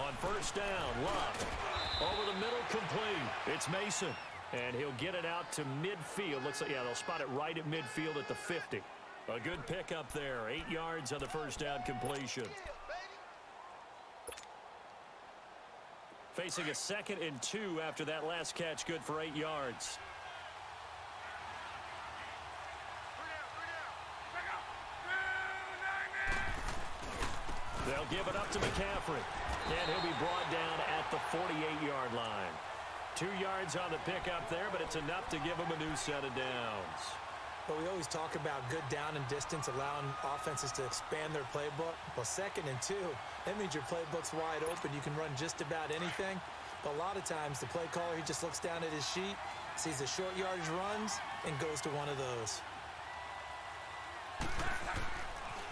On first down, Love. Over the middle, complete. It's Mason. And he'll get it out to midfield. Looks like, yeah, they'll spot it right at midfield at the 50. A good pickup there. 8 yards on the first down completion. Facing a 2nd and 2 after that last catch, good for 8 yards. They'll give it up to McCaffrey. And he'll be brought down at the 48-yard line. 2 yards on the pickup there, but it's enough to give him a new set of downs. Well, we always talk about good down and distance, allowing offenses to expand their playbook. Well, 2nd and 2, that means your playbook's wide open. You can run just about anything. But a lot of times, the play caller, he just looks down at his sheet, sees the short yardage runs, and goes to one of those.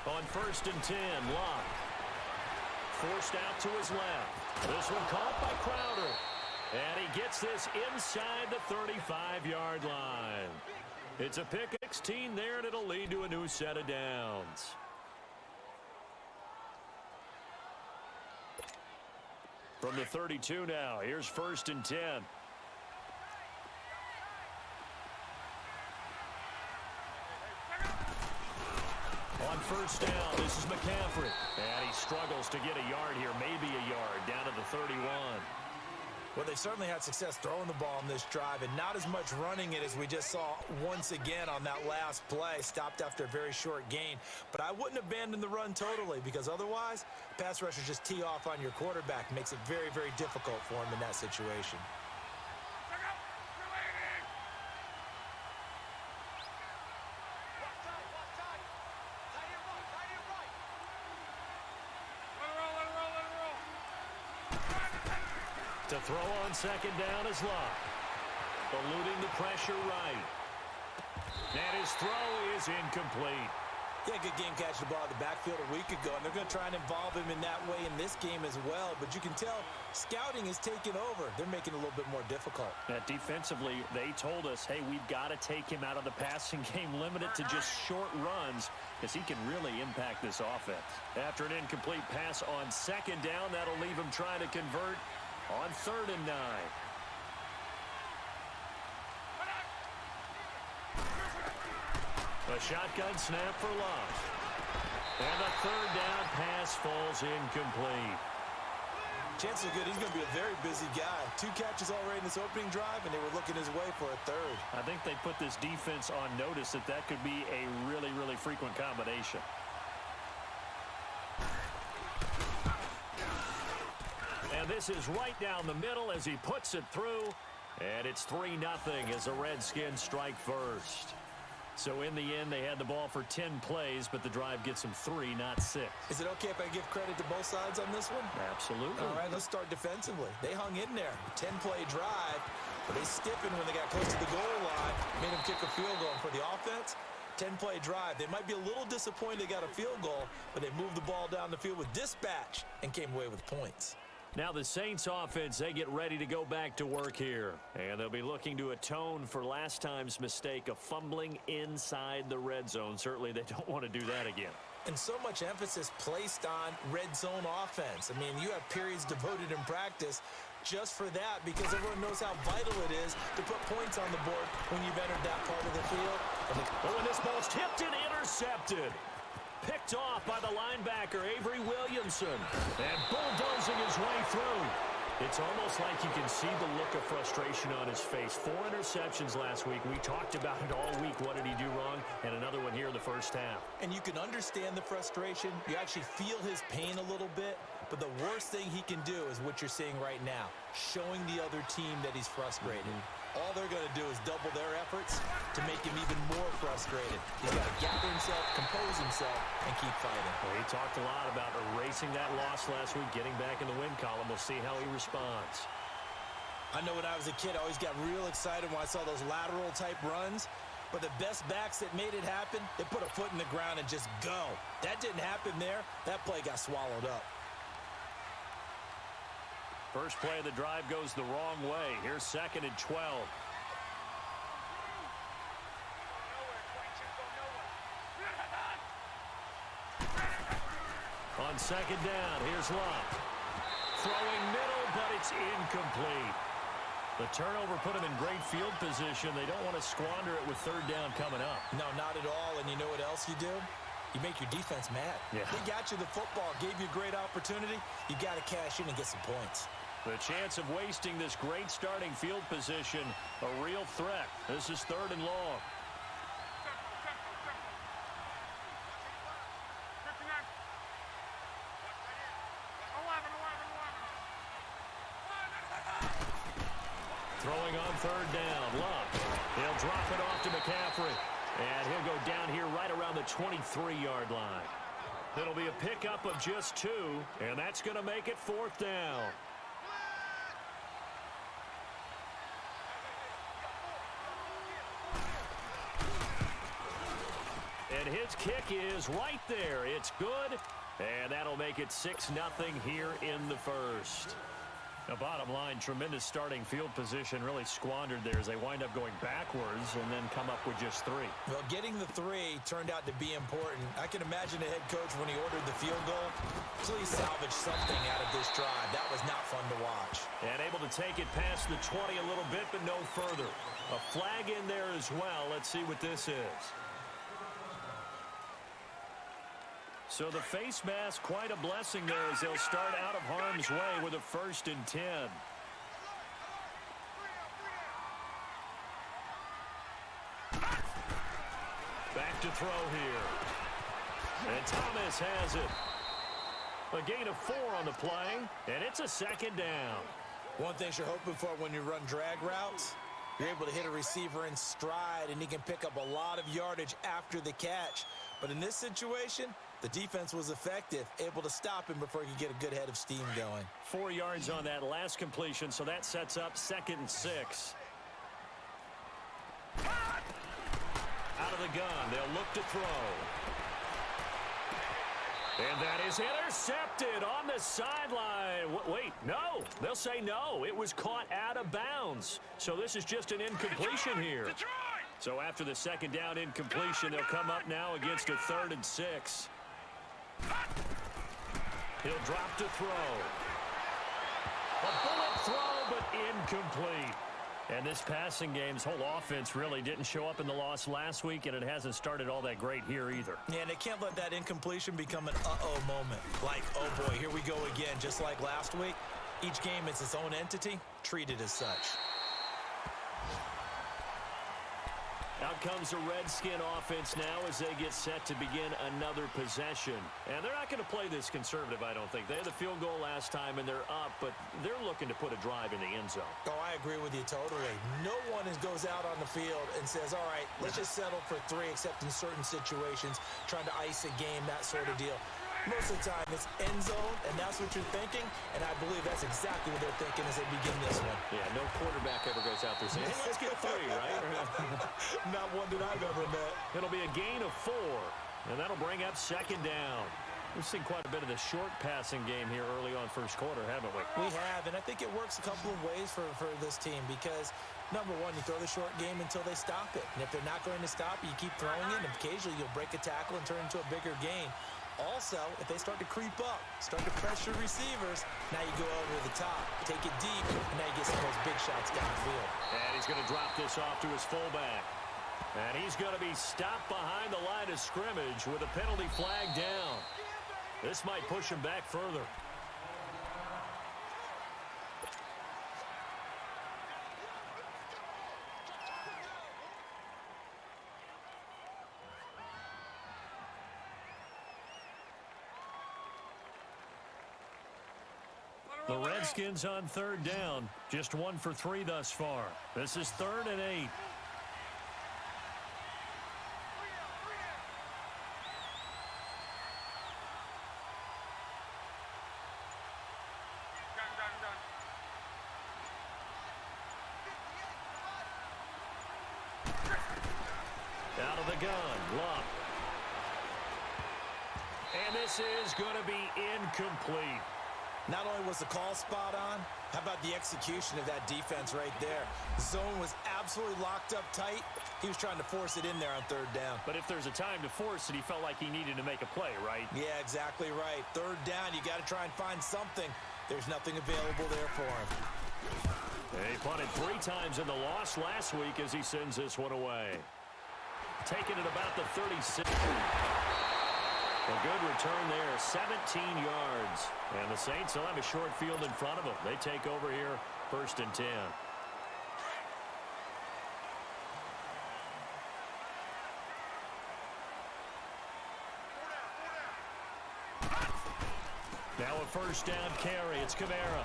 On first and 10, Locke. Forced out to his left. This one caught by Crowder. And he gets this inside the 35-yard line. It's a pick 16 there, and it'll lead to a new set of downs. From the 32 now, here's first and 10. On first down, this is McCaffrey. And he struggles to get a yard here, maybe a yard, down to the 31. Well, they certainly had success throwing the ball on this drive, and not as much running it as we just saw once again on that last play. Stopped after a very short gain. But I wouldn't abandon the run totally, because otherwise, pass rushers just tee off on your quarterback. Makes it very, very difficult for him in that situation. To throw on second down is Locke. Eluding the pressure right. And his throw is incomplete. Yeah, good game catching the ball in the backfield a week ago, and they're going to try and involve him in that way in this game as well. But you can tell scouting is taking over. They're making it a little bit more difficult. Defensively, they told us, hey, we've got to take him out of the passing game, limit it to just short runs, because he can really impact this offense. After an incomplete pass on second down, that'll leave him trying to convert on 3rd and 9. A shotgun snap for Love. And the 3rd down pass falls incomplete. Chances are good. He's going to be a very busy guy. 2 catches already in this opening drive, and they were looking his way for a 3rd. I think they put this defense on notice that that could be a really, really frequent combination. And this is right down the middle as he puts it through. And it's 3-0 as the Redskins strike first. So in the end, they had the ball for 10 plays, but the drive gets them 3, not 6. Is it okay if I give credit to both sides on this one? Absolutely. All right, let's start defensively. They hung in there. 10-play drive, but they stiffened when they got close to the goal line. Made them kick a field goal. And for the offense, 10-play drive. They might be a little disappointed they got a field goal, but they moved the ball down the field with dispatch and came away with points. Now the Saints offense, they get ready to go back to work here. And they'll be looking to atone for last time's mistake of fumbling inside the red zone. Certainly they don't want to do that again. And so much emphasis placed on red zone offense. I mean, you have periods devoted in practice just for that, because everyone knows how vital it is to put points on the board when you've entered that part of the field. And this ball's tipped and intercepted. Picked off by the linebacker, Avery Williamson. And bulldozing his way through. It's almost like you can see the look of frustration on his face. 4 interceptions last week. We talked about it all week. What did he do wrong? And another one here in the first half. And you can understand the frustration. You actually feel his pain a little bit. But the worst thing he can do is what you're seeing right now. Showing the other team that he's frustrated. All they're going to do is double their efforts to make him even more frustrated. He's got to gather himself, compose himself, and keep fighting. Well, he talked a lot about erasing that loss last week, getting back in the win column. We'll see how he responds. I know when I was a kid, I always got real excited when I saw those lateral-type runs. But the best backs that made it happen, they put a foot in the ground and just go. That didn't happen there. That play got swallowed up. First play of the drive goes the wrong way. Here's 2nd and 12. On second down, here's Love. throwing middle, but it's incomplete. The turnover put them in great field position. They don't want to squander it with third down coming up. No, not at all. And you know what else you do? You make your defense mad. Yeah. They got you the football, gave you a great opportunity. You got to cash in and get some points. The chance of wasting this great starting field position, a real threat. This is 3rd and long. Throwing on 3rd down, Love. He'll drop it off to McCaffrey. And he'll go down here right around the 23-yard line. It'll be a pickup of just 2, and that's going to make it 4th down. And his kick is right there. It's good, and that'll make it 6-0 here in the first. Now, bottom line, tremendous starting field position, really squandered there as they wind up going backwards and then come up with just 3. Well, getting the 3 turned out to be important. I can imagine the head coach, when he ordered the field goal, please salvage something out of this drive. That was not fun to watch. And able to take it past the 20 a little bit, but no further. A flag in there as well. Let's see what this is. So the face mask, quite a blessing there as they'll start out of harm's way with a 1st and 10. Back to throw here. And Thomas has it. A gain of 4 on the play, and it's a 2nd down. One thing you're hoping for when you run drag routes, you're able to hit a receiver in stride, and he can pick up a lot of yardage after the catch. But in this situation, the defense was effective, able to stop him before he could get a good head of steam going. 4 yards on that last completion, so that sets up 2nd and 6. Out of the gun, they'll look to throw. And that is intercepted on the sideline. Wait, no. They'll say no. It was caught out of bounds. So this is just an incompletion here. So after the 2nd down incompletion, they'll come up now against a 3rd and 6. He'll drop to throw. A bullet throw, but incomplete. And this passing game's whole offense really didn't show up in the loss last week, and it hasn't started all that great here either. Yeah, and they can't let that incompletion become an uh-oh moment. Like, oh boy, here we go again, just like last week. Each game is its own entity, treated as such. Out comes the Redskin offense now as they get set to begin another possession. And they're not going to play this conservative, I don't think. They had the field goal last time, and they're up, but they're looking to put a drive in the end zone. Oh, I agree with you totally. No one goes out on the field and says, all right, let's just settle for 3, except in certain situations, trying to ice a game, that sort of deal. Most of the time, it's end zone, and that's what you're thinking, and I believe that's exactly what they're thinking as they begin this one. Yeah, no quarterback ever goes out there saying, hey, let's get 3, right? Not one that I've ever met. It'll be a gain of 4, and that'll bring up 2nd down. We've seen quite a bit of the short passing game here early on first quarter, haven't we? We have, and I think it works a couple of ways for this team because, number one, you throw the short game until they stop it. And if they're not going to stop it, you keep throwing it, and occasionally you'll break a tackle and turn it into a bigger gain. Also, if they start to creep up, start to pressure receivers, now you go over the top, take it deep, and now you get some of those big shots downfield. And he's going to drop this off to his fullback. And he's going to be stopped behind the line of scrimmage with a penalty flag down. This might push him back further. The Redskins on 3rd down. Just 1 for 3 thus far. This is 3rd and 8. Out of the gun, Luck. And this is going to be incomplete. Not only was the call spot on, how about the execution of that defense right there? The zone was absolutely locked up tight. He was trying to force it in there on 3rd down. But if there's a time to force it, he felt like he needed to make a play, right? Yeah, exactly right. 3rd down, you got to try and find something. There's nothing available there for him. He punted 3 times in the loss last week as he sends this one away. Taking it about the 36. A good return there, 17 yards. And the Saints will have a short field in front of them. They take over here, 1st and 10. Now a 1st down carry. It's Kamara.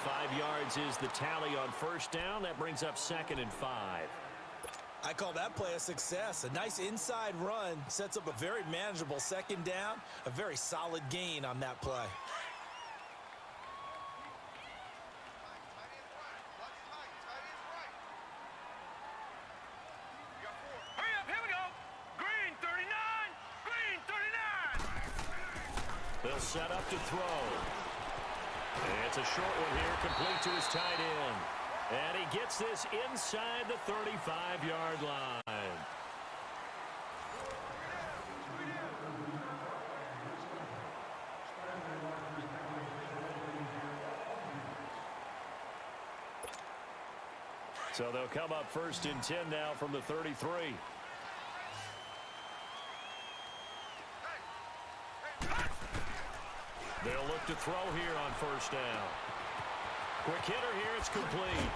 5 yards is the tally on 1st down. That brings up 2nd and 5. I call that play a success. A nice inside run sets up a very manageable 2nd down. A very solid gain on that play. Hurry up, here we go. Green 39, green 39. They'll set up to throw. And it's a short one here, complete to his tight end. And he gets this inside the 35-yard line. So they'll come up 1st and 10 now from the 33. They'll look to throw here on 1st down. Quick hitter here, it's complete.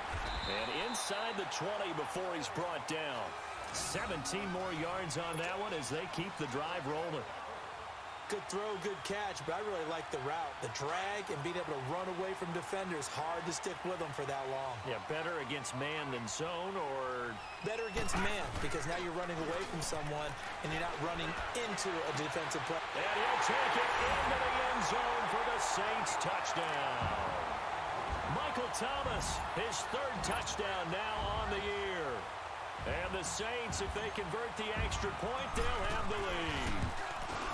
And inside the 20 before he's brought down. 17 more yards on that one as they keep the drive rolling. Good throw, good catch, but I really like the route. The drag and being able to run away from defenders. Hard to stick with them for that long. Yeah, better against man than zone, or better against man, because now you're running away from someone and you're not running into a defensive play. And he'll take it into the end zone for the Saints touchdown. Michael Thomas, his 3rd touchdown now on the year. And the Saints, if they convert the extra point, they'll have the lead.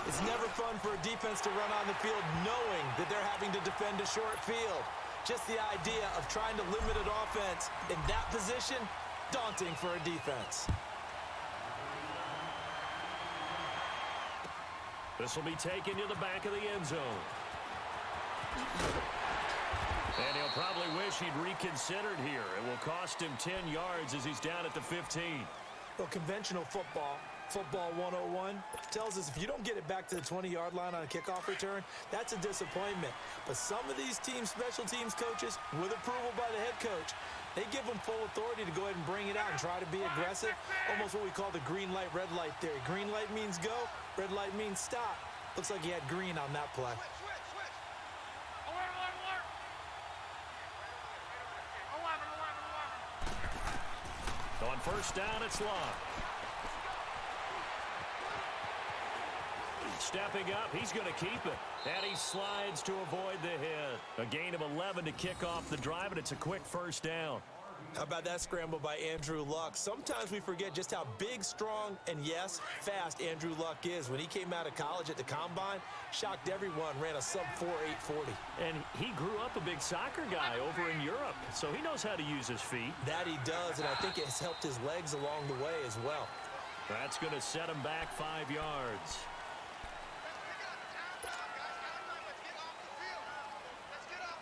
It's never fun for a defense to run on the field knowing that they're having to defend a short field. Just the idea of trying to limit an offense in that position, daunting for a defense. This will be taken to the back of the end zone. And he'll probably wish he'd reconsidered here. It will cost him 10 yards as he's down at the 15. Well, conventional football 101, tells us if you don't get it back to the 20-yard line on a kickoff return, that's a disappointment. But some of these teams, special teams coaches, with approval by the head coach, they give them full authority to go ahead and bring it out and try to be aggressive. Almost what we call the green light, red light theory. Green light means go, red light means stop. Looks like he had green on that play. On 1st down, it's Locke. Stepping up, he's going to keep it. And he slides to avoid the hit. A gain of 11 to kick off the drive, and it's a quick 1st down. How about that scramble by Andrew Luck? Sometimes we forget just how big, strong, and yes, fast Andrew Luck is. When he came out of college at the Combine, shocked everyone, ran a sub-4 840. And he grew up a big soccer guy over in Europe, so he knows how to use his feet. That he does, and I think it has helped his legs along the way as well. That's going to set him back 5 yards.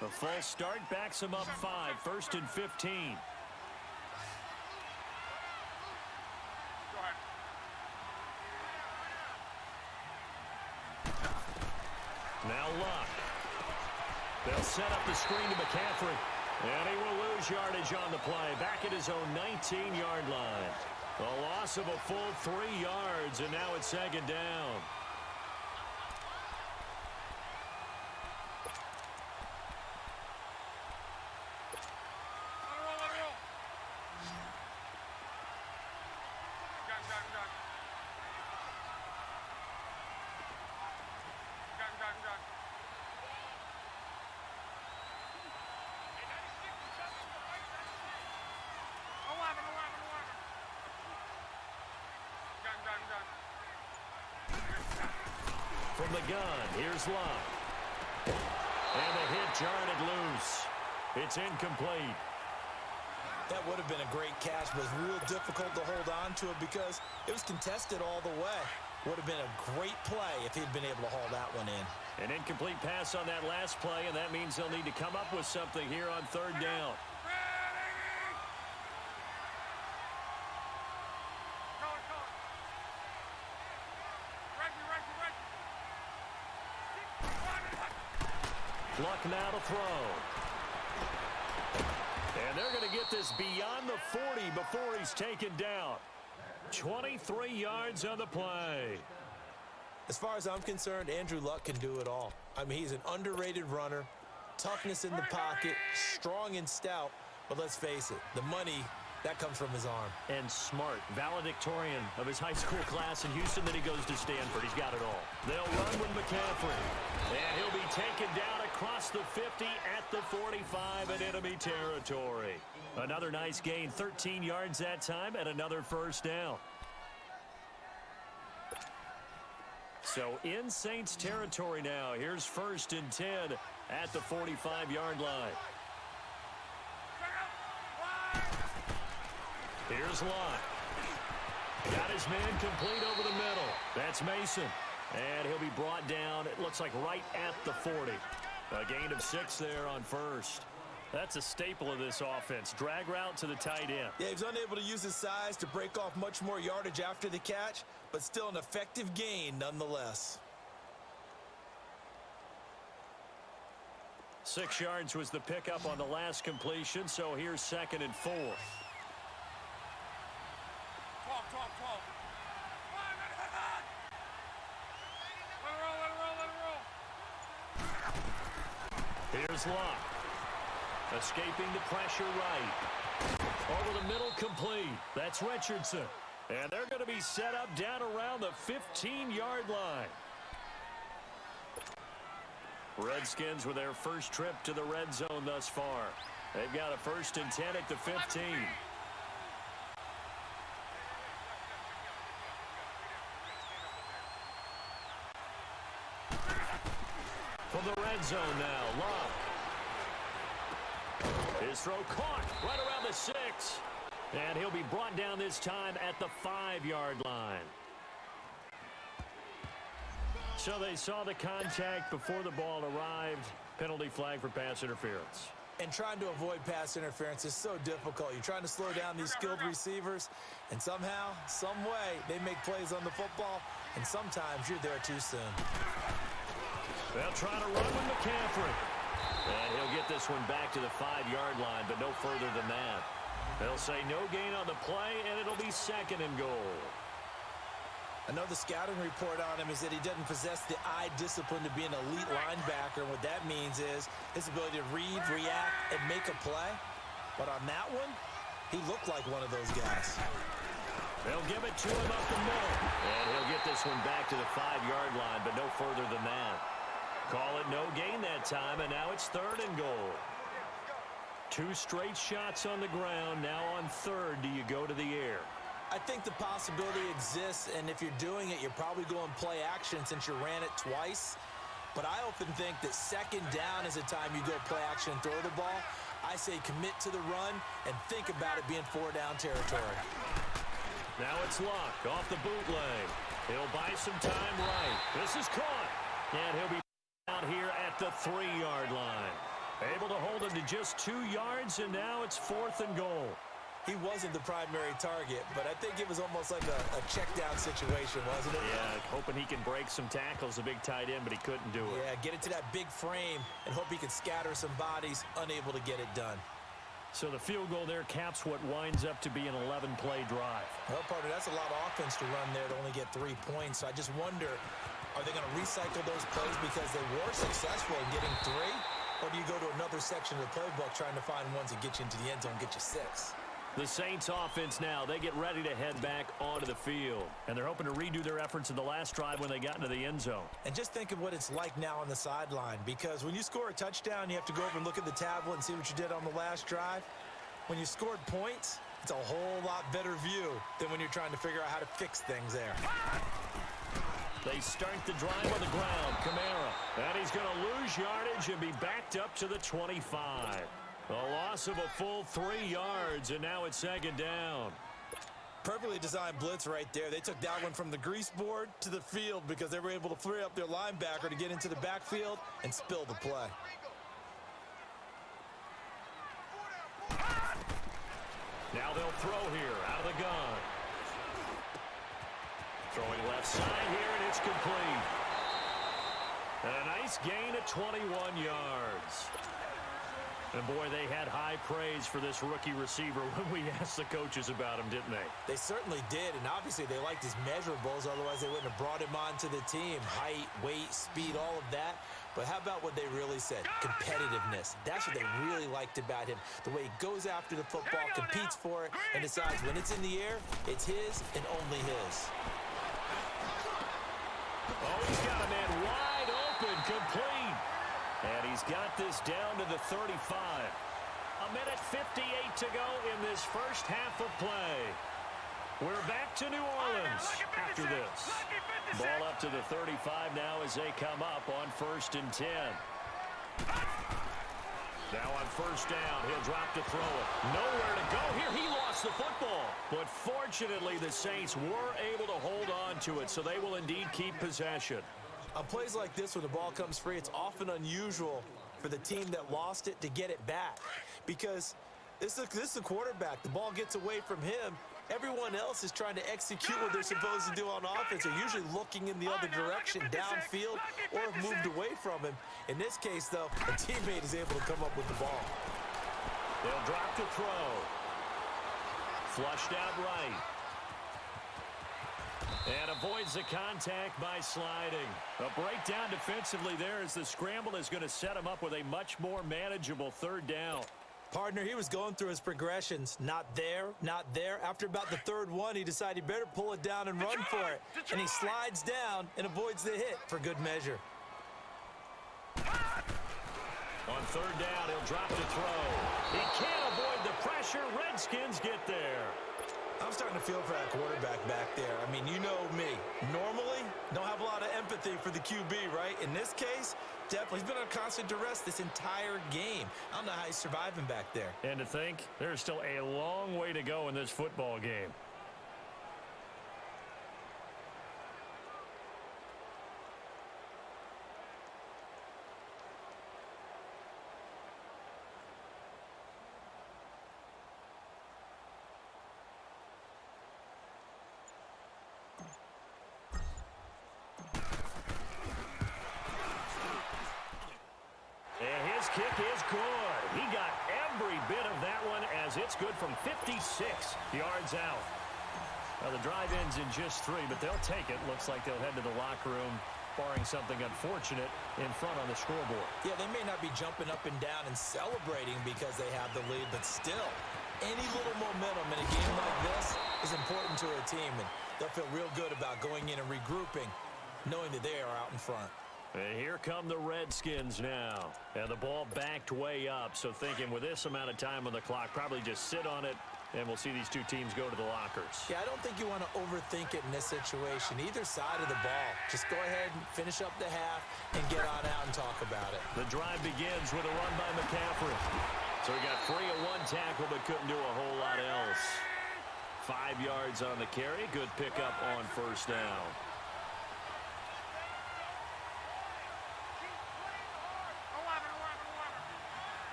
The false start backs him up 5, 1st and 15. Now Luck. They'll set up the screen to McCaffrey. And he will lose yardage on the play. Back at his own 19-yard line. A loss of a full 3 yards, and now it's 2nd down. From the gun, here's Locke. And the hit jarred it loose. It's incomplete. That would have been a great catch, but it was real difficult to hold on to it because it was contested all the way. Would have been a great play if he'd been able to haul that one in. An incomplete pass on that last play, and that means they'll need to come up with something here on third down. Luck now to throw. And they're going to get this beyond the 40 before he's taken down. 23 yards on the play. As far as I'm concerned, Andrew Luck can do it all. I mean, he's an underrated runner, toughness in the pocket, strong and stout. But let's face it, the money, that comes from his arm. And smart, valedictorian of his high school class in Houston. Then he goes to Stanford. He's got it all. They'll run with McCaffrey. And he'll be taken down across the 50 at the 45 in enemy territory. Another nice gain, 13 yards that time, and another first down. So in Saints territory now. Here's 1st and 10 at the 45-yard line. Here's Lott. Got his man complete over the middle. That's Mason. And he'll be brought down, it looks like right at the 40. A gain of 6 there on first. That's a staple of this offense. Drag route to the tight end. Yeah, he was unable to use his size to break off much more yardage after the catch, but still an effective gain nonetheless. 6 yards was the pickup on the last completion, so here's 2nd and 4. 12. Let it roll. Here's Lott. Escaping the pressure right. Over the middle, complete. That's Richardson. And they're going to be set up down around the 15-yard line. Redskins with their first trip to the red zone thus far. They've got a 1st and 10 at the 15. From the red zone now, Lott. His throw caught right around the 6. And he'll be brought down this time at the 5-yard line. So they saw the contact before the ball arrived. Penalty flag for pass interference. And trying to avoid pass interference is so difficult. You're trying to slow down these skilled receivers, and somehow, some way, they make plays on the football, and sometimes you're there too soon. They'll try to run with McCaffrey. And he'll get this one back to the 5-yard line, but no further than that. They'll say no gain on the play, and it'll be 2nd and goal. Another scouting report on him is that he doesn't possess the eye discipline to be an elite linebacker. And what that means is his ability to read, react, and make a play. But on that one, he looked like one of those guys. They'll give it to him up the middle. And he'll get this one back to the 5-yard line, but no further than that. Call it no gain that time, and now it's 3rd and goal. 2 straight shots on the ground. Now on 3rd, do you go to the air? I think the possibility exists, and if you're doing it, you're probably going play action since you ran it twice. But I often think that 2nd down is a time you go play action and throw the ball. I say commit to the run and think about it being 4-down territory. Now it's Luck off the bootleg. He'll buy some time right. This is caught. And he'll be out here at the 3-yard line. Able to hold him to just 2 yards, and now it's 4th and goal. He wasn't the primary target, but I think it was almost like a check-down situation, wasn't it? Yeah, hoping he can break some tackles, a big tight end, but he couldn't do it. Yeah, get it to that big frame and hope he could scatter some bodies, unable to get it done. So the field goal there caps what winds up to be an 11-play drive. Well, partner, that's a lot of offense to run there to only get 3 points. So I just wonder, are they going to recycle those plays because they were successful in getting 3? Or do you go to another section of the playbook trying to find ones that get you into the end zone, get you 6? The Saints offense now, they get ready to head back onto the field. And they're hoping to redo their efforts in the last drive when they got into the end zone. And just think of what it's like now on the sideline, because when you score a touchdown, you have to go over and look at the tablet and see what you did on the last drive. When you scored points, it's a whole lot better view than when you're trying to figure out how to fix things there. They start the drive on the ground. Kamara. And he's going to lose yardage and be backed up to the 25. A loss of a full 3 yards, and now it's 2nd down. Perfectly designed blitz right there. They took that one from the grease board to the field because they were able to free up their linebacker to get into the backfield and spill the play. Now they'll throw here out of the gun. Throwing left side here, and it's complete. And a nice gain at 21 yards. And, boy, they had high praise for this rookie receiver when we asked the coaches about him, didn't they? They certainly did, and obviously they liked his measurables. Otherwise, they wouldn't have brought him onto the team. Height, weight, speed, all of that. But how about what they really said? Competitiveness. That's what they really liked about him. The way he goes after the football, competes for it, and decides when it's in the air, it's his and only his. Oh, he's got a man wide open, complete. And he's got this down to the 35. A minute 58 to go in this first half of play. We're back to New Orleans after this. Ball up to the 35 now as they come up on 1st and 10. Now on 1st down, he'll drop to throw it. Nowhere to go here. He lost the football. But fortunately, the Saints were able to hold on to it, so they will indeed keep possession. On plays like this, when the ball comes free, it's often unusual for the team that lost it to get it back. Because this is the quarterback. The ball gets away from him. Everyone else is trying to execute what they're supposed to do on offense. They're usually looking in the other direction, downfield, or have moved away from him. In this case, though, a teammate is able to come up with the ball. They'll drop to throw. Flushed out right. And avoids the contact by sliding. A breakdown defensively there as the scramble is going to set him up with a much more manageable 3rd down. Partner, he was going through his progressions. Not there, not there. After about the 3rd one, he decided he better pull it down and run for it. And he slides down and avoids the hit for good measure. On 3rd down, he'll drop to throw. He can't avoid the pressure. Redskins get there. I'm starting to feel for that quarterback back there. I mean, you know me. Normally, don't have a lot of empathy for the QB, right? In this case, definitely. He's been on constant duress this entire game. I don't know how he's surviving back there. And to think, there's still a long way to go in this football game. Kick is good. He got every bit of that one as it's good from 56 yards out. Well, the drive ends in just 3, but they'll take it. Looks like they'll head to the locker room, barring something unfortunate in front on the scoreboard. Yeah, they may not be jumping up and down and celebrating because they have the lead, but still, any little momentum in a game like this is important to a team, and they'll feel real good about going in and regrouping, knowing that they are out in front. And here come the Redskins now. And the ball backed way up, so thinking with this amount of time on the clock, probably just sit on it, and we'll see these two teams go to the lockers. Yeah, I don't think you want to overthink it in this situation. Either side of the ball. Just go ahead and finish up the half and get on out and talk about it. The drive begins with a run by McCaffrey. So he got free of one tackle, but couldn't do a whole lot else. 5 yards on the carry. Good pickup on 1st down.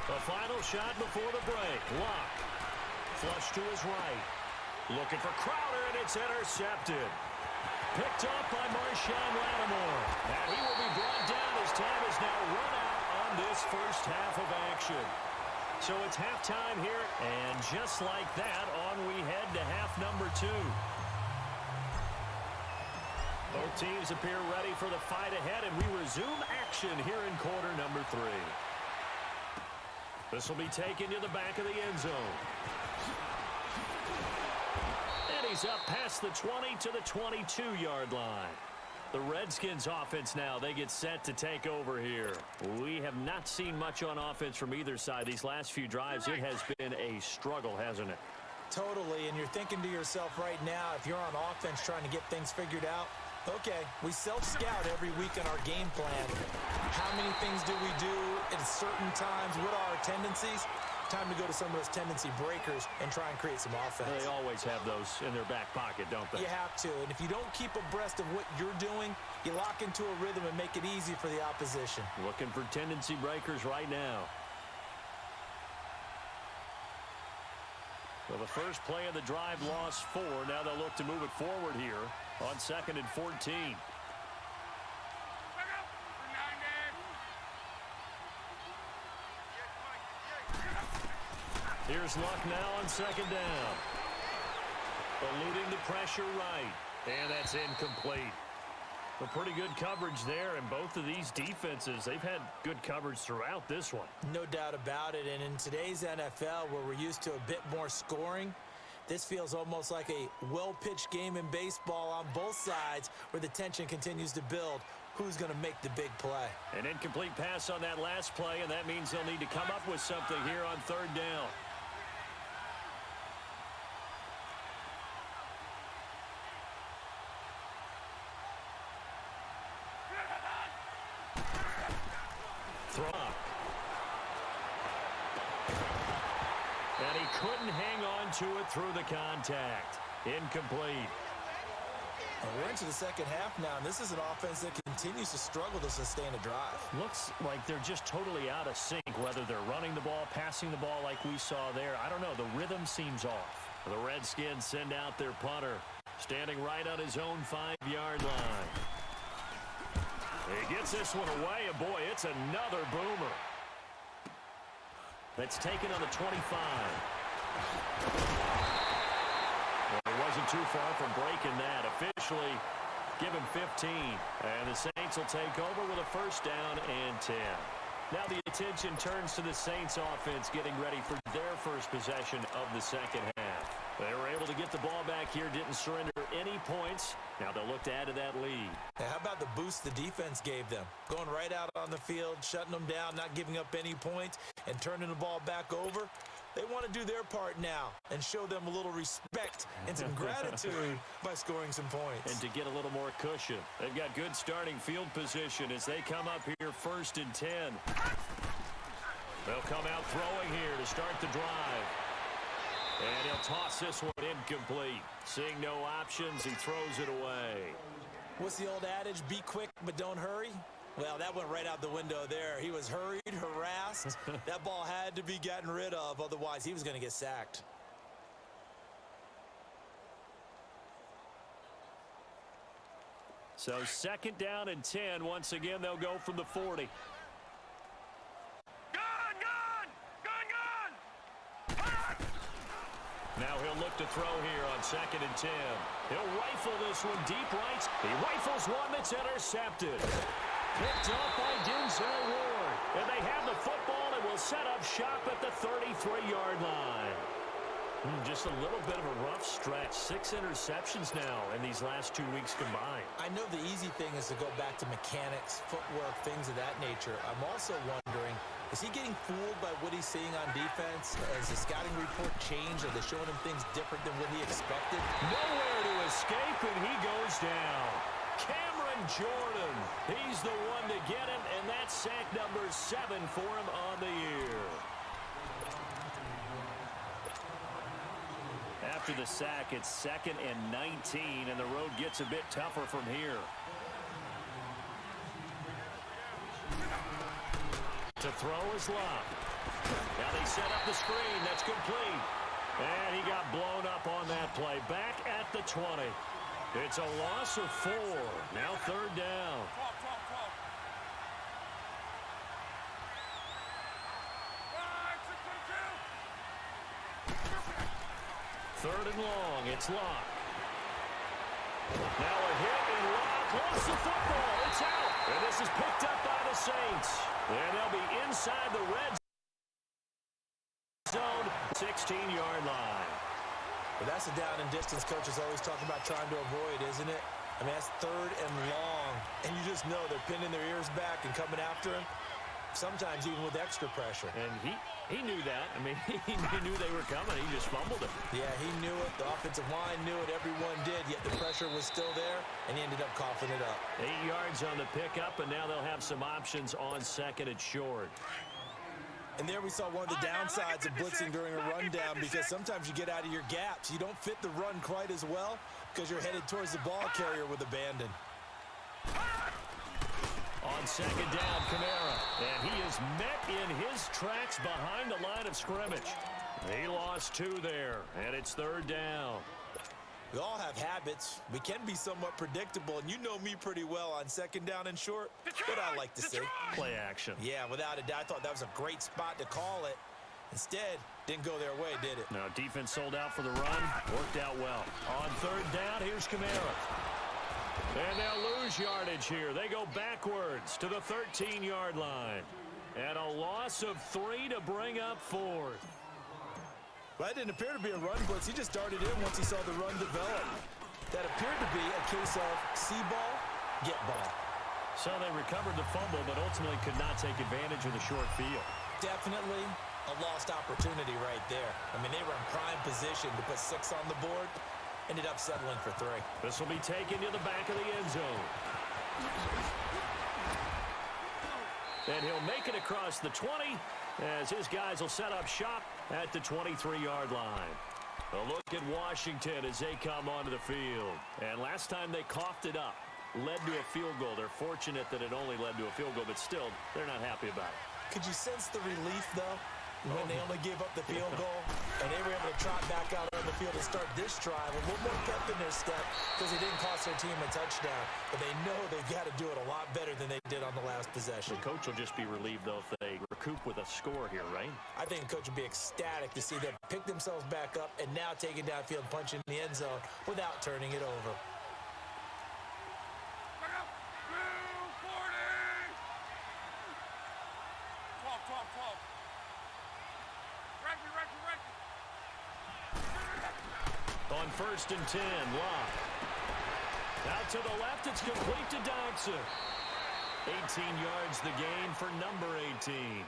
The final shot before the break. Luck. Flush to his right. Looking for Crowder, and it's intercepted. Picked off by Marshawn Lattimore. And he will be brought down as time is now run out on this first half of action. So it's halftime here, and just like that, on we head to half number 2. Both teams appear ready for the fight ahead, and we resume action here in quarter number 3. This will be taken to the back of the end zone. And he's up past the 20 to the 22-yard line. The Redskins offense now, they get set to take over here. We have not seen much on offense from either side. These last few drives, it has been a struggle, hasn't it? Totally, and you're thinking to yourself right now, if you're on offense trying to get things figured out, okay, we self-scout every week on our game plan. How many things do we do at certain times? What are our tendencies? time to go to some of those tendency breakers and try and create some offense. They always have those in their back pocket, don't they? You have to, and if you don't keep abreast of what you're doing, you lock into a rhythm and make it easy for the opposition. Looking for tendency breakers right now. Well, the first play of the drive lost 4. Now they'll look to move it forward here on 2nd and 14. Here's Luck now on 2nd down. Eluding the pressure right. And that's incomplete. A pretty good coverage there, and both of these defenses, they've had good coverage throughout this one. No doubt about it, and in today's NFL, where we're used to a bit more scoring, this feels almost like a well-pitched game in baseball on both sides where the tension continues to build. Who's going to make the big play? An incomplete pass on that last play, and that means they'll need to come up with something here on 3rd down. Throw up. And he couldn't hang on to it through the contact. Incomplete. We're into the second half now, and this is an offense that continues to struggle to sustain a drive. Looks like they're just totally out of sync, whether they're running the ball, passing the ball like we saw there. I don't know. The rhythm seems off. The Redskins send out their punter, standing right on his own 5-yard line. He gets this one away, and boy, it's another boomer. That's taken on the 25. Well, he wasn't too far from breaking that. Officially given 15. And the Saints will take over with a 1st down and 10. Now the attention turns to the Saints offense getting ready for their first possession of the second half. They were able to get the ball back here, didn't surrender any points. Now they'll look to add to that lead. Hey, how about the boost the defense gave them? Going right out on the field, shutting them down, not giving up any points, and turning the ball back over. They want to do their part now and show them a little respect and some gratitude by scoring some points. And to get a little more cushion. They've got good starting field position as they come up here 1st and 10. They'll come out throwing here to start the drive. And he'll toss this one incomplete. Seeing no options, he throws it away. What's the old adage? Be quick, but don't hurry. Well, that went right out the window there. He was hurried, harassed. That ball had to be gotten rid of, otherwise he was going to get sacked. So 2nd down and 10. Once again, they'll go from the 40. Now he'll look to throw here on 2nd and 10. He'll rifle this one deep right. He rifles one that's intercepted. Picked up by Denzel Ward. And they have the football and will set up shop at the 33-yard line. Just a little bit of a rough stretch. 6 interceptions now in these last 2 weeks combined. I know the easy thing is to go back to mechanics, footwork, things of that nature. I'm also wondering, is he getting fooled by what he's seeing on defense? Has the scouting report changed? Are they showing him things different than what he expected? Nowhere to escape, and he goes down. Cameron Jordan, he's the one to get him, and that's sack number 7 for him on the year. After the sack, it's 2nd and 19, and the road gets a bit tougher from here. To throw is Luck. Now they set up the screen. That's complete. And he got blown up on that play. Back at the 20. It's a loss of 4. Now 3rd down. 3rd and long. It's Luck. Now a hit, and Luck lost the football. It's out. And this is picked up by the Saints. And they'll be inside the red zone, 16-yard line. Well, that's a down and distance coaches always talk about trying to avoid, isn't it? I mean, that's 3rd and long. And you just know they're pinning their ears back and coming after him, sometimes even with extra pressure. And he knew that. I mean, he knew they were coming. He just fumbled it. Yeah, he knew it. The offensive line knew it. Everyone did, yet the pressure was still there, and he ended up coughing it up. 8 yards on the pickup, and now they'll have some options on 2nd and short. And there we saw one of the downsides of blitzing during a rundown, because sometimes you get out of your gaps. You don't fit the run quite as well because you're headed towards the ball carrier with abandon. On second down, Kamara. And he is met in his tracks behind the line of scrimmage. He lost 2 there, and it's third down. We all have habits. We can be somewhat predictable, and you know me pretty well on second down and short. What I like to say. Play action. Yeah, without a doubt, I thought that was a great spot to call it. Instead, didn't go their way, did it? Now, defense sold out for the run. Worked out well. On third down, here's Kamara. And they'll lose yardage here. They go backwards to the 13-yard line. And a loss of 3 to bring up fourth. Well, that didn't appear to be a run blitz. He just darted in once he saw the run develop. That appeared to be a case of see ball, get ball. So they recovered the fumble, but ultimately could not take advantage of the short field. Definitely a lost opportunity right there. I mean, they were in prime position to put 6 on the board. Ended up settling for 3. This will be taken to the back of the end zone. And he'll make it across the 20 as his guys will set up shop at the 23-yard line. A look at Washington as they come onto the field. And last time they coughed it up, led to a field goal. They're fortunate that it only led to a field goal, but still, they're not happy about it. Could you sense the relief, though, when they only gave up the field goal and they were able to trot back out on the field and start this drive with a little more pep in their step because it didn't cost their team a touchdown, but they know they've got to do it a lot better than they did on the last possession. The coach will just be relieved, though, if they recoup with a score here, right? I think the coach would be ecstatic to see them pick themselves back up and now take it downfield, punch in the end zone without turning it over. Back up. 240. 12. On first and 10, Locke. Out to the left, it's complete to Dodson. 18 yards the gain for number 18.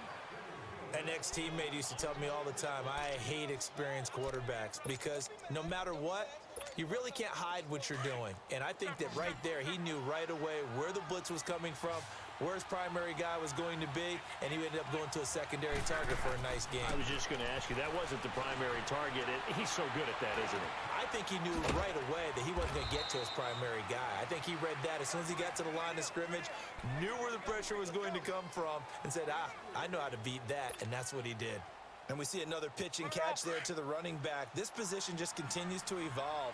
An ex-teammate used to tell me all the time, I hate experienced quarterbacks because no matter what, you really can't hide what you're doing. And I think that right there, he knew right away where the blitz was coming from, where his primary guy was going to be, and he ended up going to a secondary target for a nice game. I was just going to ask you, that wasn't the primary target. He's so good at that, isn't he? I think he knew right away that he wasn't going to get to his primary guy. I think he read that as soon as he got to the line of scrimmage, knew where the pressure was going to come from, and said, I know how to beat that, and that's what he did. And we see another pitch and catch there to the running back. This position just continues to evolve.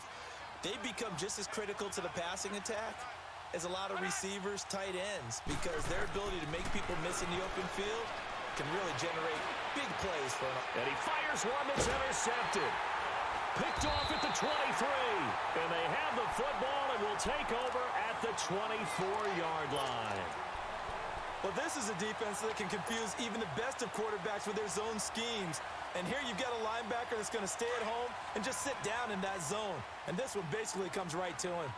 They become just as critical to the passing attack as a lot of receivers, tight ends, because their ability to make people miss in the open field can really generate big plays for them. And he fires one that's intercepted. Picked off at the 23. And they have the football and will take over at the 24-yard line. Well, this is a defense that can confuse even the best of quarterbacks with their zone schemes. And here you've got a linebacker that's going to stay at home and just sit down in that zone. And this one basically comes right to him.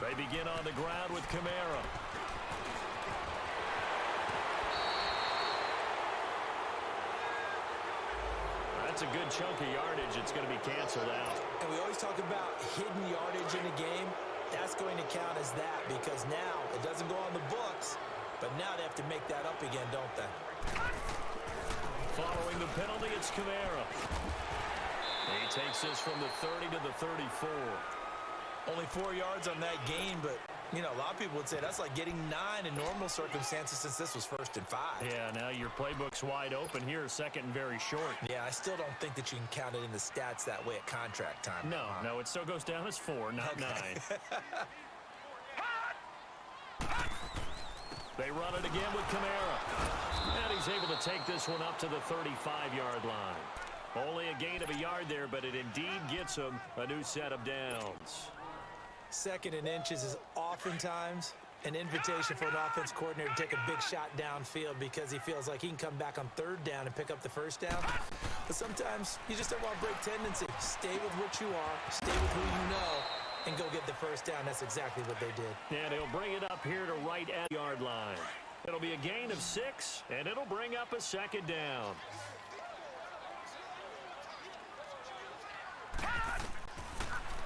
They begin on the ground with Kamara. That's a good chunk of yardage. It's going to be canceled out. And we always talk about hidden yardage in a game. That's going to count as that because now it doesn't go on the books, but now they have to make that up again, don't they? Following the penalty, it's Kamara. He takes this from the 30 to the 34. Only 4 yards on that gain, but, you know, a lot of people would say that's like getting 9 in normal circumstances since this was 1st and 5. Yeah, now your playbook's wide open here, second and very short. Yeah, I still don't think that you can count it in the stats that way at contract time. No, it still goes down as 4, not 9. They run it again with Kamara. And he's able to take this one up to the 35-yard line. Only a gain of a yard there, but it indeed gets him a new set of downs. 2nd and inches is oftentimes an invitation for an offense coordinator to take a big shot downfield because he feels like he can come back on 3rd down and pick up the 1st down. But sometimes you just don't want to break tendency. Stay with what you are, stay with who you know, and go get the 1st down. That's exactly what they did. And he'll bring it up here to right at the yard line. It'll be a gain of 6, and it'll bring up a 2nd down.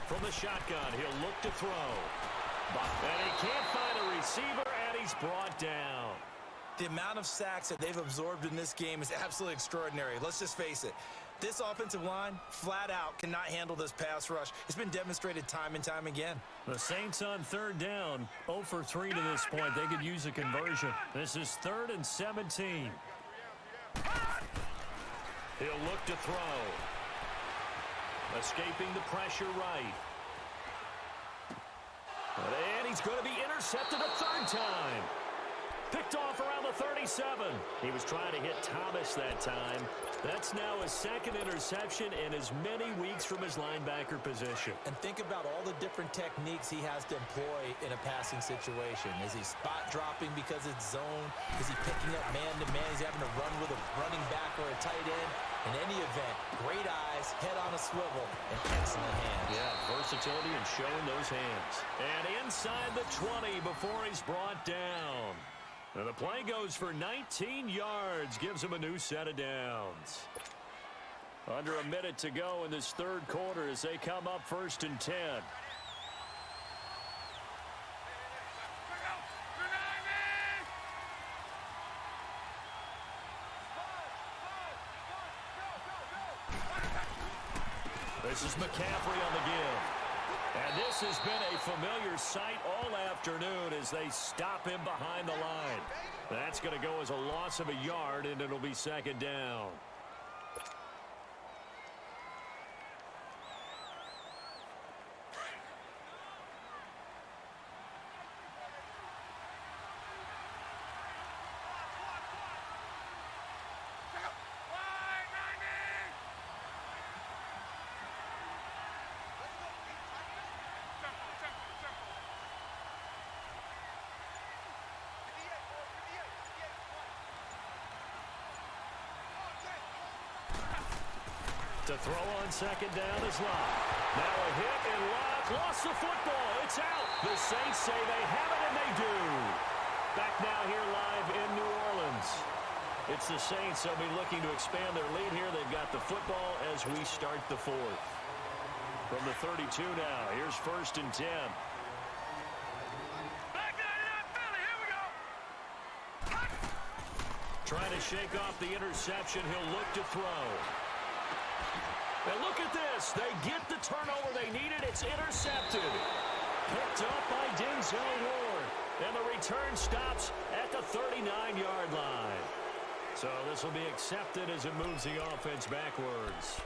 From the shotgun, he'll look to throw. And he can't find a receiver, and he's brought down. The amount of sacks that they've absorbed in this game is absolutely extraordinary. Let's just face it. This offensive line, flat out, cannot handle this pass rush. It's been demonstrated time and time again. The Saints on third down, 0 for 3 to this point. They could use a conversion. This is 3rd and 17. He'll look to throw. Escaping the pressure right. And he's going to be intercepted a third time. Picked off around the 37. He was trying to hit Thomas that time. That's now his second interception in as many weeks from his linebacker position. And think about all the different techniques he has to employ in a passing situation. Is he spot dropping because it's zone? Is he picking up man-to-man? Is he having to run with a running back or a tight end? In any event, great eyes, head on a swivel, and excellent hands. Yeah, versatility and showing those hands. And inside the 20 before he's brought down. And the play goes for 19 yards, gives him a new set of downs. Under a minute to go in this third quarter as they come up 1st and 10. This is McCaffrey on the give. And this has been a familiar sight all afternoon as they stop him behind the line. That's going to go as a loss of a yard, and it'll be 2nd down. To throw on 2nd down is Locke. Now a hit and Locke lost the football. It's out. The Saints say they have it, and they do. Back now here live in New Orleans. It's the Saints. They'll be looking to expand their lead here. They've got the football as we start the 4th. From the 32 now, here's 1st and 10. Trying to shake off the interception. He'll look to throw. And look at this. They get the turnover they needed. It's intercepted. Picked up by Denzel Ward. And the return stops at the 39-yard line. So this will be accepted as it moves the offense backwards.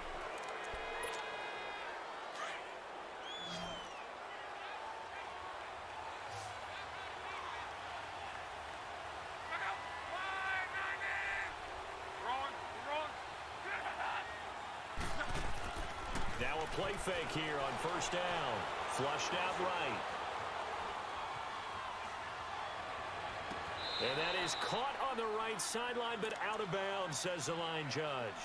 Now a play fake here on 1st down. Flushed out right. And that is caught on the right sideline, but out of bounds, says the line judge.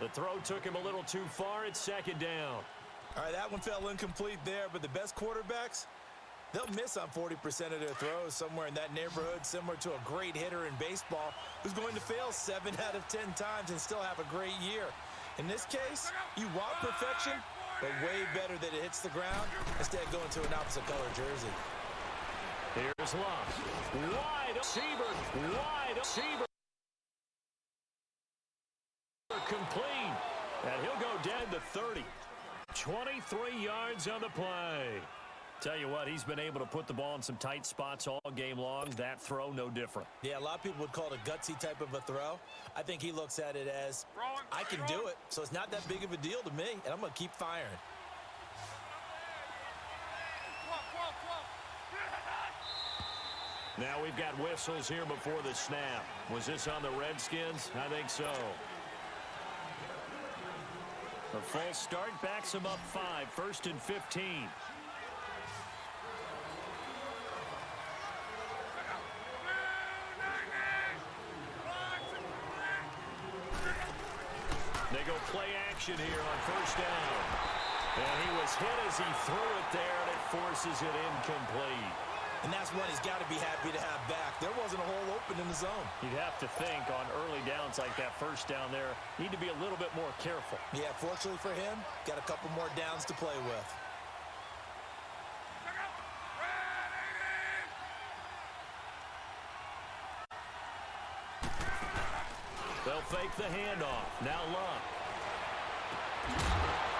The throw took him a little too far. It's 2nd down. All right, that one fell incomplete there, but the best quarterbacks, they'll miss on 40% of their throws, somewhere in that neighborhood, similar to a great hitter in baseball who's going to fail 7 out of 10 times and still have a great year. In this case, you want perfection, but way better that it hits the ground instead of going to an opposite color jersey. Here's Locke. Wide receiver. Wide receiver. Complete. And he'll go down to 30. 23 yards on the play. Tell you what, he's been able to put the ball in some tight spots all game long. That throw, no different. Yeah, a lot of people would call it a gutsy type of a throw. I think he looks at it as, I can do it, so it's not that big of a deal to me, and I'm going to keep firing. Now we've got whistles here before the snap. Was this on the Redskins? I think so. The full start backs him up 5, 1st and 15. They go play action here on 1st down. And he was hit as he threw it there, and it forces it incomplete. And that's one he's got to be happy to have back. There wasn't a hole open in the zone. You'd have to think on early downs like that 1st down there, need to be a little bit more careful. Yeah, fortunately for him, got a couple more downs to play with. They'll fake the handoff. Now Luck.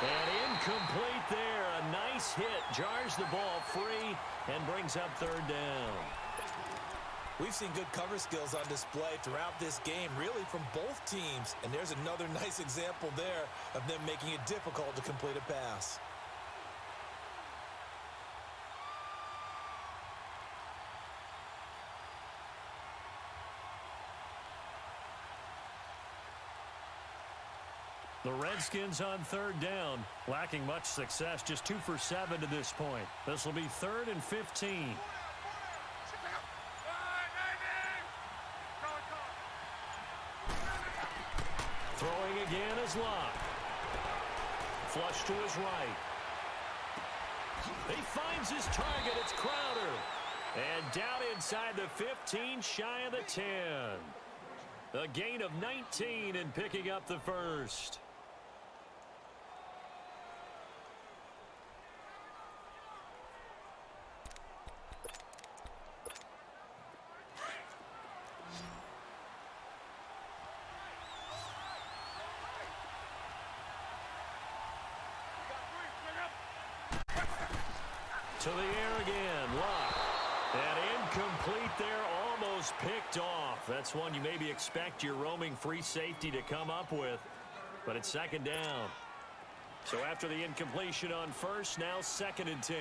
And incomplete there. A nice hit. Jars the ball free and brings up third down. We've seen good cover skills on display throughout this game, really from both teams. And there's another nice example there of them making it difficult to complete a pass. The Redskins on third down, lacking much success, just 2 for 7 to this point. This will be 3rd and 15. Throwing again is Luck. Flush to his right. He finds his target. It's Crowder. And down inside the 15, shy of the 10. A gain of 19 and picking up the first. To the air again, Luck. And incomplete there, almost picked off. That's one you maybe expect your roaming free safety to come up with. But it's 2nd down. So after the incompletion on first, now 2nd and 10.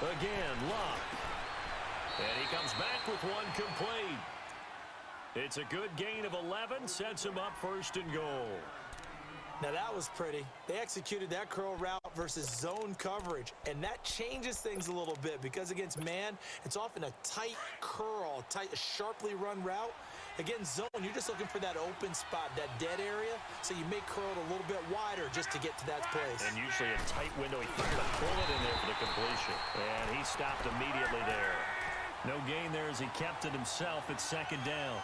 Again, Luck. And he comes back with one complete. It's a good gain of 11, sets him up 1st and goal. Now that was pretty. They executed that curl route versus zone coverage, and that changes things a little bit because against man, it's often a tight curl, tight, sharply run route. Against zone, you're just looking for that open spot, that dead area, so you may curl it a little bit wider just to get to that place. And usually a tight window. He fired a bullet in there for the completion, and he stopped immediately there. No gain there as he kept it himself at 2nd down.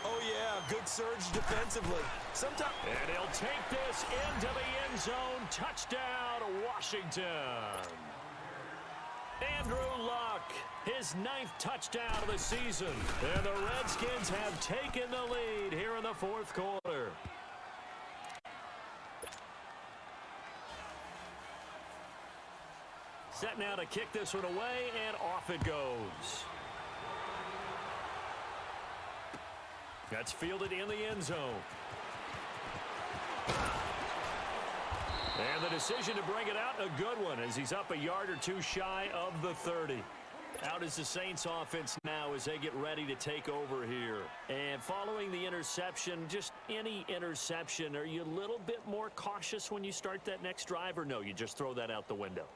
Oh, yeah, good surge defensively. Sometimes. And he'll take this into the end zone. Touchdown, Washington. Andrew Luck, his 9th touchdown of the season. And the Redskins have taken the lead here in the 4th quarter. Set now to kick this one away, and off it goes. That's fielded in the end zone. And the decision to bring it out, a good one, as he's up a yard or two shy of the 30. Out is the Saints offense now as they get ready to take over here. And following the interception, just any interception, are you a little bit more cautious when you start that next drive, or no, you just throw that out the window?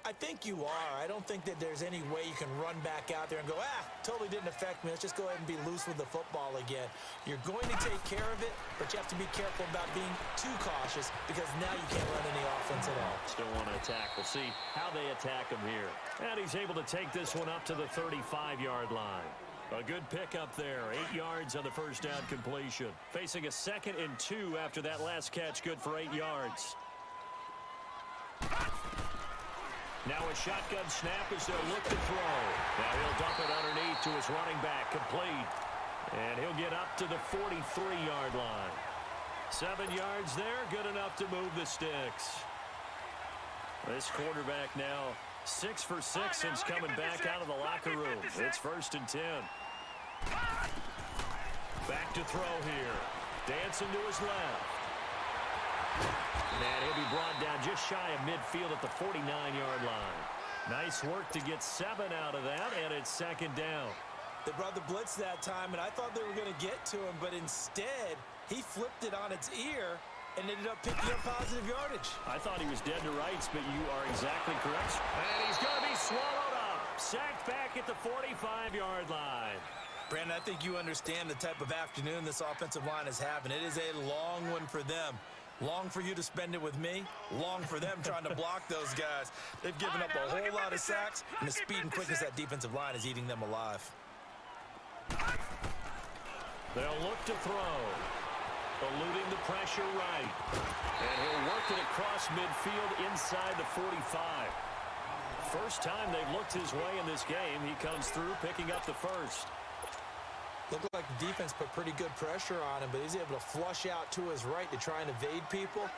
I think you are. I don't think that there's any way you can run back out there and go, totally didn't affect me. Let's just go ahead and be loose with the football again. You're going to take care of it, but you have to be careful about being too cautious because now you can't run any offense at all. Still want to attack. We'll see how they attack him here. And he's able to take this one up to the 35-yard line. A good pickup there. 8 yards on the first down completion. Facing a 2nd and 2 after that last catch. Good for 8 yards. Now a shotgun snap as they'll look to throw. Now he'll dump it underneath to his running back. Complete. And he'll get up to the 43-yard line. 7 yards there. Good enough to move the sticks. This quarterback now 6 for 6 since coming back out of the locker room. It's 1st and 10. Back to throw here. Dancing to his left. And he'll be brought down just shy of midfield at the 49-yard line. Nice work to get 7 out of that, and it's 2nd down. They brought the blitz that time, and I thought they were going to get to him, but instead, he flipped it on its ear and ended up picking up positive yardage. I thought he was dead to rights, but you are exactly correct. And he's going to be swallowed up. Sacked back at the 45-yard line. Brandon, I think you understand the type of afternoon this offensive line is having. It is a long one for them. Long for you to spend it with me. Long for them trying to block those guys. They've given up a whole lot of sacks, and the speed and quickness of that defensive line is eating them alive. They'll look to throw. eluding the pressure right. And he'll work it across midfield inside the 45. First time they've looked his way in this game. He comes through picking up the first. Looked like the defense put pretty good pressure on him, but he's able to flush out to his right to try and evade people.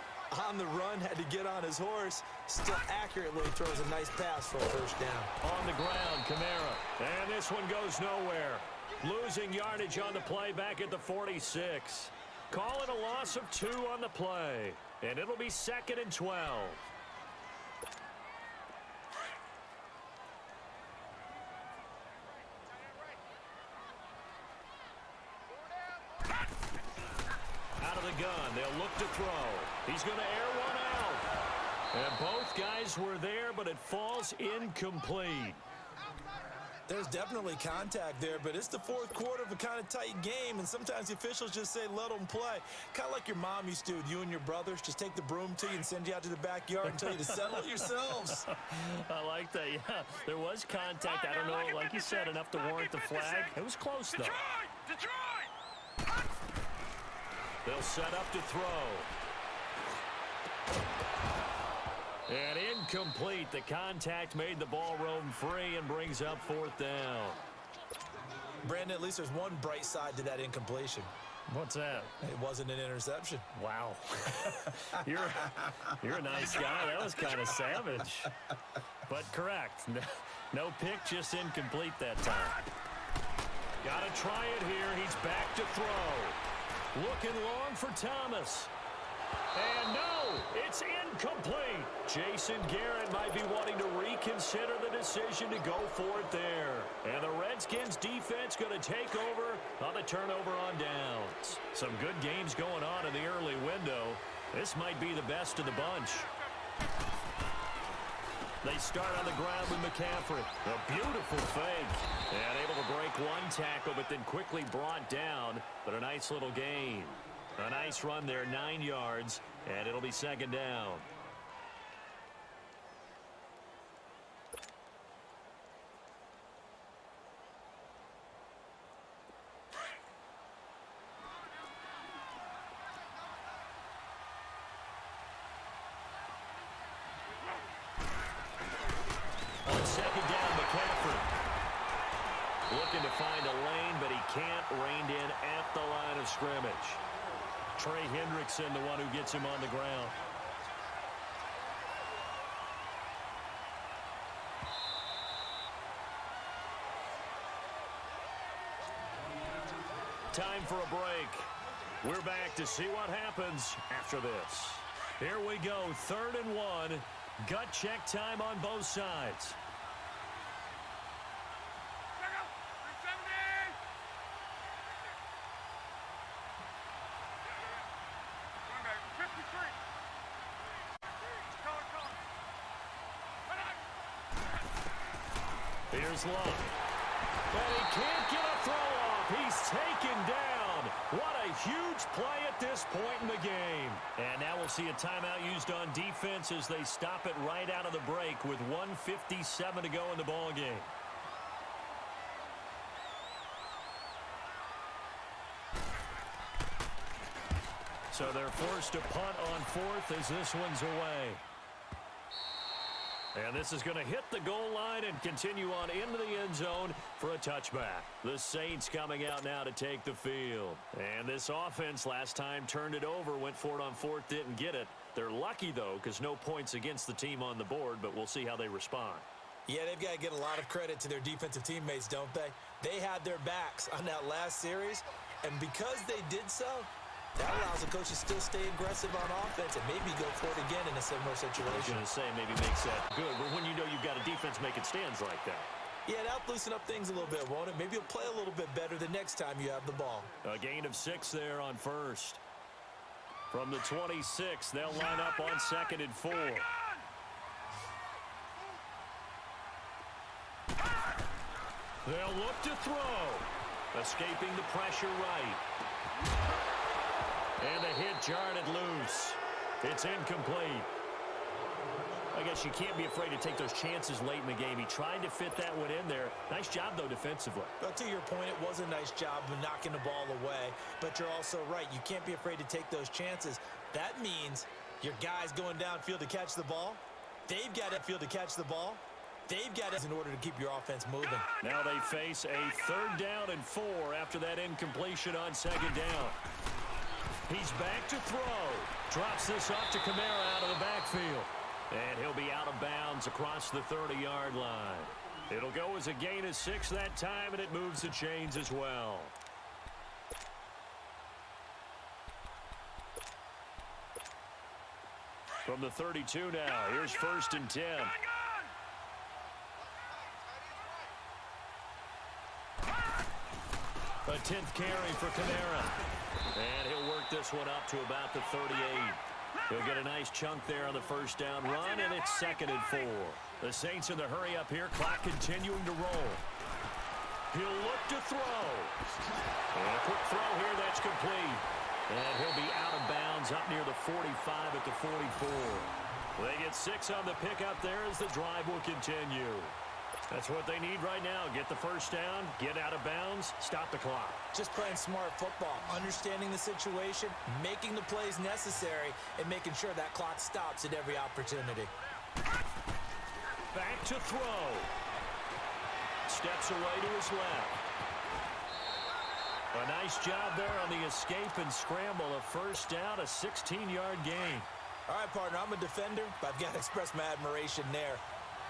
On the run, had to get on his horse. Still accurately throws a nice pass for a first down. On the ground, Kamara. And this one goes nowhere. Losing yardage on the play back at the 46. Call it a loss of 2 on the play. And it'll be 2nd and 12. Out of the gun, they'll look to throw. He's going to air one out. And both guys were there, but it falls incomplete. There's definitely contact there, but it's the fourth quarter of a kind of tight game, and sometimes the officials just say, let them play. Kind of like your mom used to with you and your brothers. Just take the broom to you and send you out to the backyard and tell you to settle it yourselves. I like that, yeah. There was contact. I don't know, like you said, enough to warrant the flag. It was close, though. Detroit! They'll set up to throw. And incomplete. The contact made the ball roam free and brings up 4th down. Brandon, at least there's one bright side to that incompletion. What's that? It wasn't an interception. Wow. You're a nice guy. That was kind of savage. But correct. No pick, just incomplete that time. Got to try it here. He's back to throw. Looking long for Thomas. And no, it's incomplete. Jason Garrett might be wanting to reconsider the decision to go for it there. And the Redskins defense going to take over on the turnover on downs. Some good games going on in the early window. This might be the best of the bunch. They start on the ground with McCaffrey. A beautiful fake. And able to break one tackle, but then quickly brought down. But a nice little gain. A nice run there, 9 yards, and it'll be 2nd down. On 2nd down, McCaffrey. Looking to find a lane, but he can't. Reined in at the line of scrimmage. Trey Hendrickson, the one who gets him on the ground. Time for a break. We're back to see what happens after this. Here we go, 3rd and 1. Gut check time on both sides. Here's Luck. But he can't get a throw off. He's taken down. What a huge play at this point in the game. And now we'll see a timeout used on defense as they stop it right out of the break with 1:57 to go in the ball game. So they're forced to punt on 4th as this one's away. And this is going to hit the goal line and continue on into the end zone for a touchback. The Saints coming out now to take the field. And this offense last time turned it over, went for it on 4th, didn't get it. They're lucky, though, because no points against the team on the board, but we'll see how they respond. Yeah, they've got to get a lot of credit to their defensive teammates, don't they? They had their backs on that last series, and because they did so, that allows the coach to still stay aggressive on offense and maybe go for it again in a similar situation. I was going to say maybe makes that good, but when you know you've got a defense making stands like that. Yeah, that'll loosen up things a little bit, won't it? Maybe you'll play a little bit better the next time you have the ball. A gain of 6 there on 1st. From the 26, they'll line up on 2nd and 4. They'll look to throw. Escaping the pressure right. And the hit jarred it loose. It's incomplete. I guess you can't be afraid to take those chances late in the game. He tried to fit that one in there. Nice job, though, defensively. Well, to your point, it was a nice job of knocking the ball away, but you're also right. You can't be afraid to take those chances. That means your guys going downfield to catch the ball, they've got upfield to catch the ball. They've got it in order to keep your offense moving. Now they face a 3rd down and 4 after that incompletion on 2nd down. He's back to throw. Drops this off to Kamara out of the backfield. And he'll be out of bounds across the 30-yard line. It'll go as a gain of 6 that time, and it moves the chains as well. From the 32 now, here's 1st and 10. A 10th carry for Kamara. And he'll work this one up to about the 38. He'll get a nice chunk there on the 1st down run, and it's 2nd and 4. The Saints in the hurry up here, clock continuing to roll. He'll look to throw. And a quick throw here, that's complete. And he'll be out of bounds up near the 45 at the 44. They get 6 on the pickup there as the drive will continue. That's what they need right now. Get the 1st down, get out of bounds, stop the clock. Just playing smart football, understanding the situation, making the plays necessary, and making sure that clock stops at every opportunity. Back to throw. Steps away to his left. A nice job there on the escape and scramble. A 1st down, a 16-yard gain. All right, partner, I'm a defender, but I've got to express my admiration there.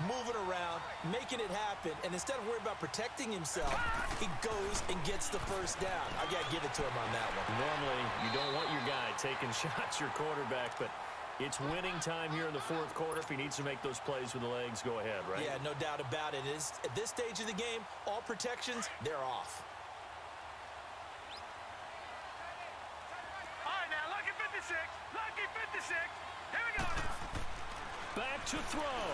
Moving around, making it happen, and instead of worrying about protecting himself, he goes and gets the 1st down. I've got to give it to him on that one. Normally, you don't want your guy taking shots, your quarterback, but it's winning time here in the 4th quarter. If he needs to make those plays with the legs, go ahead, right? Yeah, no doubt about it. At this stage of the game, all protections, they're off. All right, now, lucky 56. Lucky 56. Here we go. Back to throw.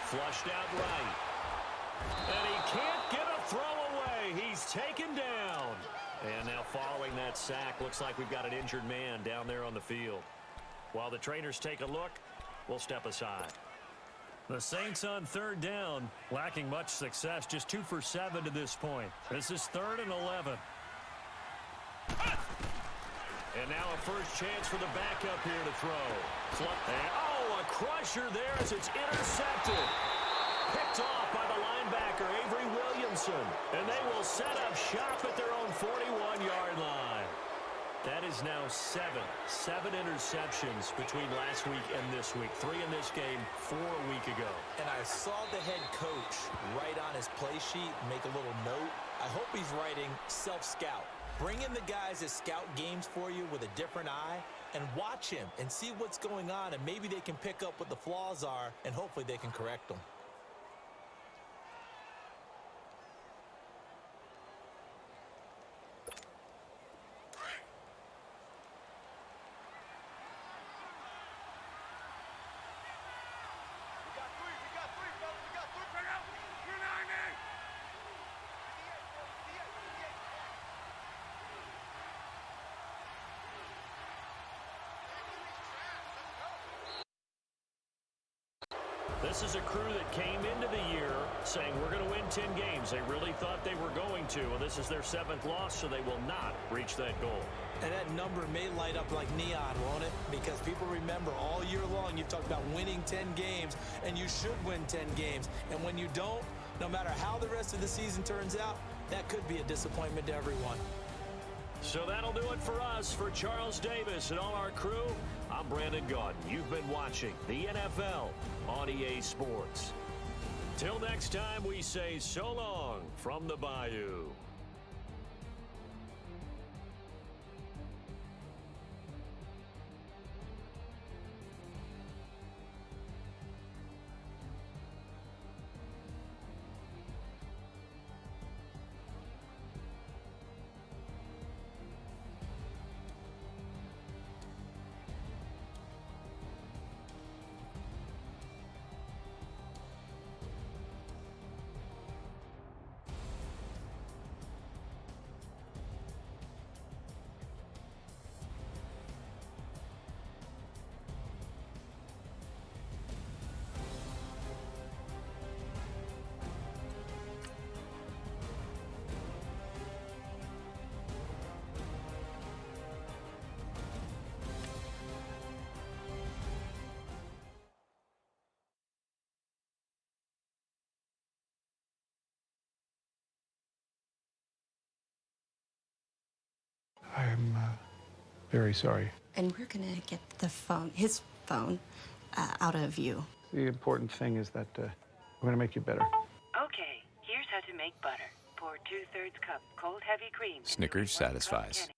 Flushed out right. And he can't get a throw away. He's taken down. And now following that sack, looks like we've got an injured man down there on the field. While the trainers take a look, we'll step aside. The Saints on 3rd down, lacking much success, just 2 for 7 to this point. This is 3rd and 11. And now a 1st chance for the backup here to throw. And, oh, a crusher there as it's intercepted. Picked off by the linebacker, Avery Williamson. And they will set up shop at their own 41-yard line. That is now 7 interceptions between last week and this week. 3 in this game, 4 a week ago. And I saw the head coach write on his play sheet, make a little note. I hope he's writing self-scout. Bring in the guys that scout games for you with a different eye and watch him and see what's going on, and maybe they can pick up what the flaws are, and hopefully they can correct them. This is a crew that came into the year saying we're going to win 10 games. They really thought they were going to. Well, this is their 7th loss, so they will not reach that goal. And that number may light up like neon, won't it? Because people remember all year long you've talked about winning 10 games, and you should win 10 games. And when you don't, no matter how the rest of the season turns out, that could be a disappointment to everyone. So that'll do it for us. For Charles Davis and all our crew, I'm Brandon Gaudin. You've been watching the NFL on EA Sports. Till next time, we say so long from the Bayou. I'm very sorry. And we're gonna get his phone, out of view. The important thing is that we're gonna make you better. Okay, here's how to make butter. Pour 2/3 cup cold heavy cream. Snickers satisfies.